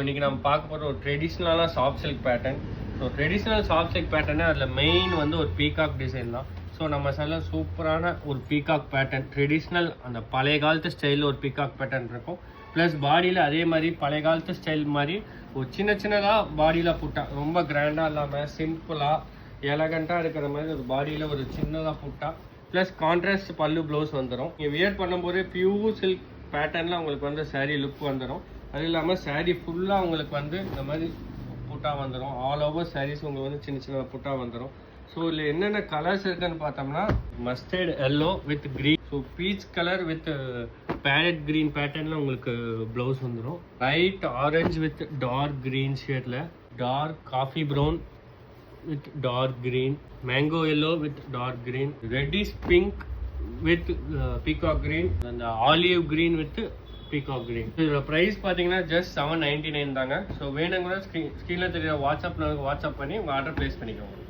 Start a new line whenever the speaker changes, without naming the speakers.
இன்னைக்கு நம்ம பார்க்க போகிற ஒரு ட்ரெடிஷ்னலான soft silk pattern. So traditional soft silk pattern அதில் மெயின் வந்து ஒரு பீகாக் டிசைன் தான். ஸோ நம்ம சில சூப்பரான ஒரு பீகாக் பேட்டர்ன், ட்ரெடிஷ்னல் அந்த பழைய காலத்து ஸ்டைலில் ஒரு பீகாக் பேட்டர்ன் இருக்கும். ப்ளஸ் பாடியில் அதே மாதிரி பழைய காலத்து ஸ்டைல் மாதிரி ஒரு சின்னதாக பாடியில் புட்டா, ரொம்ப கிராண்டாக இல்லாமல் சிம்பிளாக எலகண்ட்டாக இருக்கிற மாதிரி ஒரு பாடியில் ஒரு சின்னதாக புட்டா, ப்ளஸ் கான்ட்ராஸ்ட் பல்லு ப்ளவுஸ் வந்துடும். நீங்கள் வியர் பண்ணும்போது பியூர் சில்க் பேட்டர்னில் உங்களுக்கு வந்து சாரீ லுக் வந்துடும். அது இல்லாமல் சாரீ ஃபுல்லாக உங்களுக்கு வந்து இந்த மாதிரி புட்டா வந்துடும். ஆல் ஓவர் சாரீஸ் உங்களுக்கு வந்து சின்ன புட்டா வந்துடும். ஸோ இதில் என்னென்ன கலர்ஸ் இருக்குன்னு பார்த்தோம்னா mustard yellow with green, so peach colour with parrot green பேட்டர்னில் உங்களுக்கு ப்ளவுஸ் வந்துடும். Light orange with dark green ஷேடில், dark coffee brown with dark green, mango yellow with dark green, reddish pink with peacock green, அந்த olive green with peacock green. இதோட price பார்த்தீங்கன்னா just 799 தாங்க. So வேணுங்கிற ஸ்க்ரீனில் தெரிய வாட்ஸ்அப் பண்ணி உங்கள் ஆர்டர் ப்ளேஸ் பண்ணிக்கோங்க.